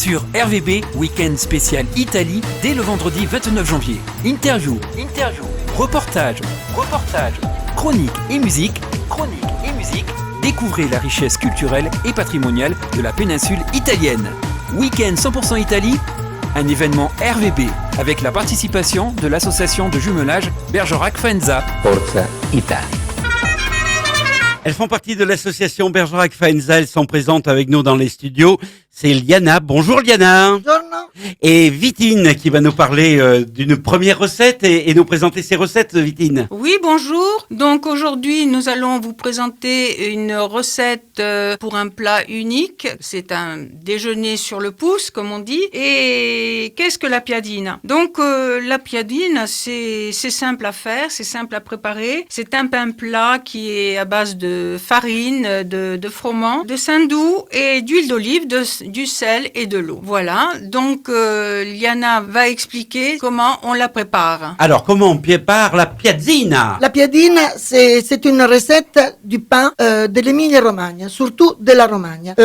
sur RVB, week-end spécial Italie, dès le vendredi 29 janvier. Interview, reportage, chronique et musique, découvrez la richesse culturelle et patrimoniale de la péninsule italienne. Week-end 100% Italie, un événement RVB avec la participation de l'association de jumelage Bergerac Faenza. Forza Italia. Elles font partie de l'association Bergerac Faenza. Elles sont présentes avec nous dans les studios. C'est Liana. Bonjour Liana. Buongiorno. Et Vitine qui va nous parler d'une première recette et nous présenter ses recettes, Vitine. Oui, bonjour. Donc aujourd'hui, nous allons vous présenter une recette pour un plat unique. C'est un déjeuner sur le pouce, comme on dit. Et qu'est-ce que la piadina? Donc la piadina, c'est simple à faire, c'est simple à préparer. C'est un pain plat qui est à base de farine, de froment, de saindoux et d'huile d'olive, du sel et de l'eau. Voilà. Donc Liana va expliquer comment on la prépare. Alors, comment on prépare la piadina? La piadina, c'est une recette du pain de l'Emilia-Romagna, surtout de la Romagna.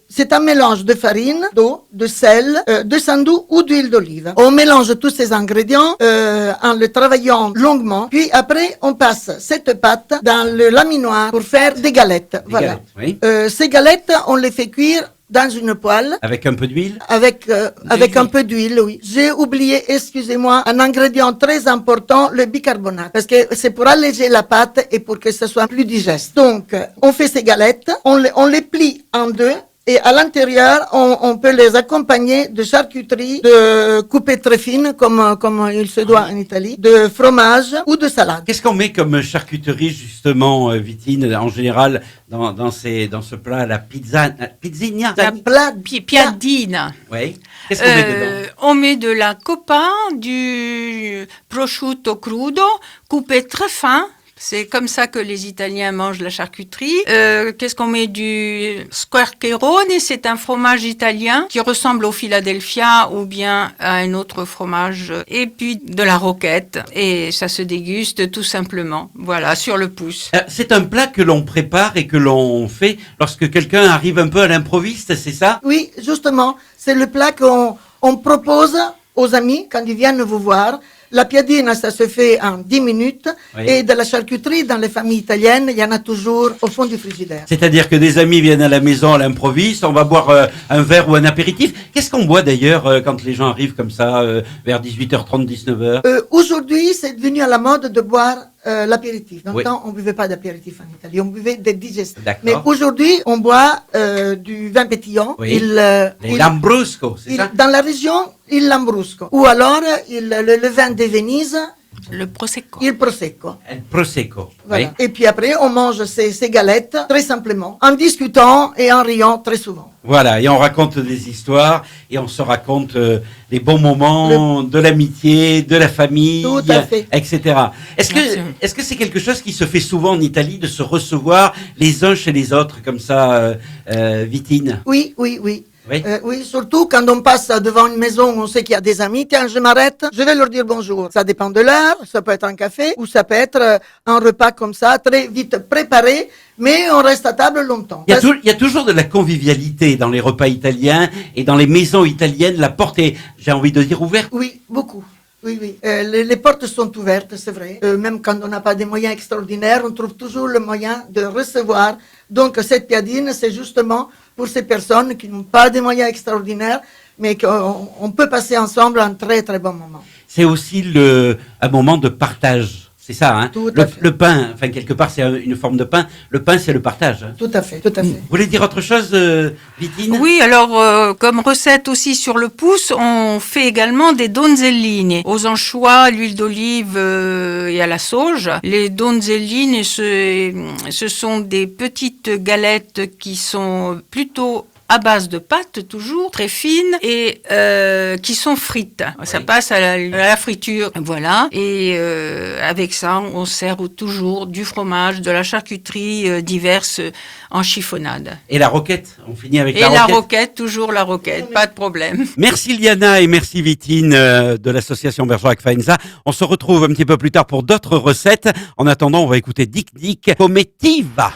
C'est un mélange de farine, d'eau, de sel, de saindoux ou d'huile d'olive. On mélange tous ces ingrédients en le travaillant longuement. Puis après, on passe cette pâte dans le laminoir pour faire des galettes. Voilà. Galettes, oui. Ces galettes, on les fait cuire dans une poêle. Avec un peu d'huile? Avec un peu d'huile, oui. J'ai oublié, excusez-moi, un ingrédient très important, le bicarbonate. Parce que c'est pour alléger la pâte et pour que ce soit plus digeste. Donc, on fait ces galettes, on les plie en deux. Et à l'intérieur, on peut les accompagner de charcuterie, de coupées très fines, comme il se doit en Italie, de fromage ou de salade. Qu'est-ce qu'on met comme charcuterie, justement, Vitine, en général, dans ce plat, la pizzina? La piadina. Oui. Qu'est-ce qu'on met dedans? On met de la coppa, du prosciutto crudo, coupé très fin. C'est comme ça que les Italiens mangent la charcuterie. Qu'est-ce qu'on met? Du squarcherone, c'est un fromage italien qui ressemble au Philadelphia ou bien à un autre fromage. Et puis de la roquette. Et ça se déguste tout simplement. Voilà, sur le pouce. C'est un plat que l'on prépare et que l'on fait lorsque quelqu'un arrive un peu à l'improviste, c'est ça? Oui, justement, c'est le plat qu'on propose aux amis quand ils viennent vous voir. La piadina, ça se fait en 10 minutes. Oui. Et de la charcuterie, dans les familles italiennes, il y en a toujours au fond du frigidaire. C'est-à-dire que des amis viennent à la maison à l'improviste, on va boire un verre ou un apéritif. Qu'est-ce qu'on boit d'ailleurs quand les gens arrivent comme ça, vers 18h30, 19h? Aujourd'hui, c'est devenu à la mode de boire l'apéritif. Dans oui. le temps, on ne buvait pas d'apéritif en Italie, on buvait des digestifs. D'accord. Mais aujourd'hui, on boit du vin pétillant. Oui. Les Lambrusco, c'est ça? Dans la région, il Lambrusco. Ou alors, le vin de Venise. Le prosecco. Il prosecco. El prosecco. Voilà. Oui. Et puis après, on mange ces galettes très simplement, en discutant et en riant très souvent. Voilà, et on raconte des histoires et on se raconte les bons moments de l'amitié, de la famille, tout à fait. Etc. Est-ce que c'est quelque chose qui se fait souvent en Italie, de se recevoir les uns chez les autres comme ça, Vitine? Oui. Oui. Oui, surtout quand on passe devant une maison où on sait qu'il y a des amis, tiens, je m'arrête, je vais leur dire bonjour. Ça dépend de l'heure, ça peut être un café ou ça peut être un repas comme ça, très vite préparé, mais on reste à table longtemps. Il y a toujours de la convivialité dans les repas italiens et dans les maisons italiennes. La porte est, j'ai envie de dire, ouverte. Oui, beaucoup. Oui. Les portes sont ouvertes, c'est vrai. Même quand on n'a pas des moyens extraordinaires, on trouve toujours le moyen de recevoir. Donc cette piadine, c'est justement pour ces personnes qui n'ont pas des moyens extraordinaires, mais qu'on peut passer ensemble un très très bon moment. C'est aussi un moment de partage. C'est ça, hein? Le pain, enfin quelque part c'est une forme de pain. Le pain c'est le partage. Hein? Tout à fait. Vous voulez dire autre chose, Vitine? Oui, alors comme recette aussi sur le pouce, on fait également des donzelline aux anchois, l'huile d'olive et à la sauge. Les donzelline, ce sont des petites galettes qui sont plutôt à base de pâte toujours, très fines et qui sont frites. Oui. Ça passe à la friture, voilà. Et avec ça, on sert toujours du fromage, de la charcuterie diverses en chiffonnade. Et la roquette, on finit avec la roquette. Et la roquette, toujours la roquette, pas de problème. Merci Liana et merci Vitine de l'association Bergerac Faenza. On se retrouve un petit peu plus tard pour d'autres recettes. En attendant, on va écouter Dick Dick Comettiva.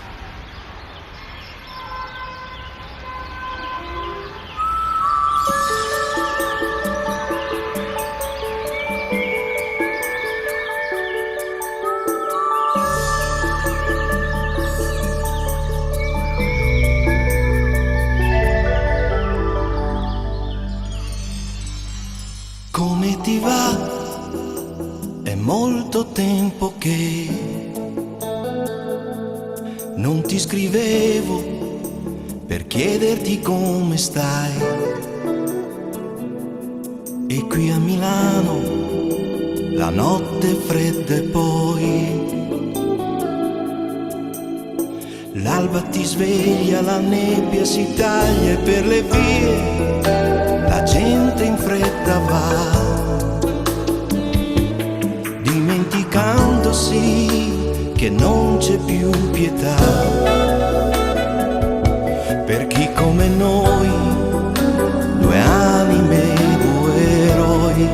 molto tempo che non ti scrivevo per chiederti come stai. E qui a Milano la notte è fredda e poi l'alba ti sveglia, la nebbia si taglia e per le vie la gente in fretta va, dimenticandosi che non c'è più pietà per chi come noi, due anime, due eroi.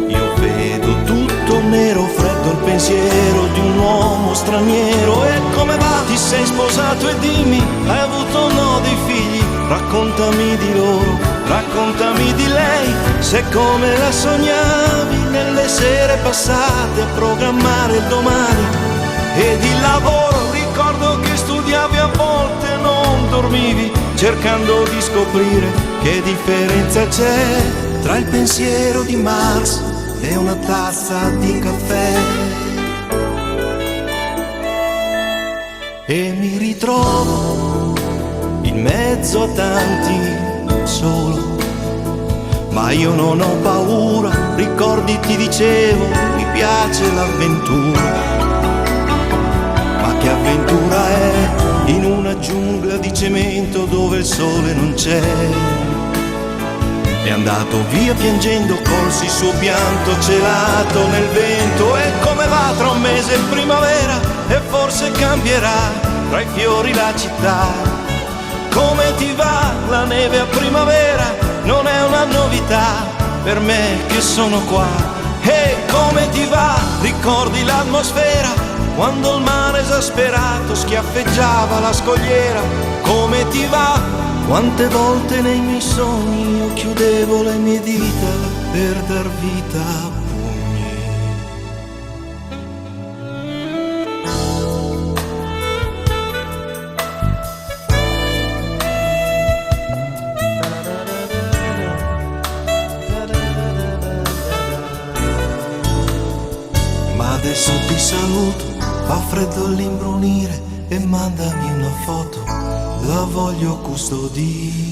Io vedo tutto nero, freddo il pensiero di un uomo straniero. E come va? Ti sei sposato e dimmi, hai avuto no dei figli? Raccontami di loro, raccontami di lei, se come la sognavi nelle sere passate a programmare il domani. Ed il lavoro, ricordo che studiavi a volte e non dormivi, cercando di scoprire che differenza c'è tra il pensiero di Marx e una tazza di caffè. E mi ritrovo in mezzo a tanti solo, ma io non ho paura, ricordi ti dicevo, mi piace l'avventura. Ma che avventura è in una giungla di cemento dove il sole non c'è? È andato via piangendo, colsi il suo pianto celato nel vento. E come va? Tra un mese è primavera e forse cambierà tra i fiori la città. Come ti va? La neve a primavera non è una novità per me che sono qua. E come ti va? Ricordi l'atmosfera quando il mare esasperato schiaffeggiava la scogliera? Come ti va? Quante volte nei miei sogni io chiudevo le mie dita per dar vita a pugni. Ma adesso ti saluto, fa freddo all'imbrunire e mandami una foto, la voglio custodire.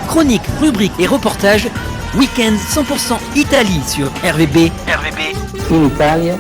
Chroniques, rubriques et reportages, Week-end 100% Italie sur RVB. In Italia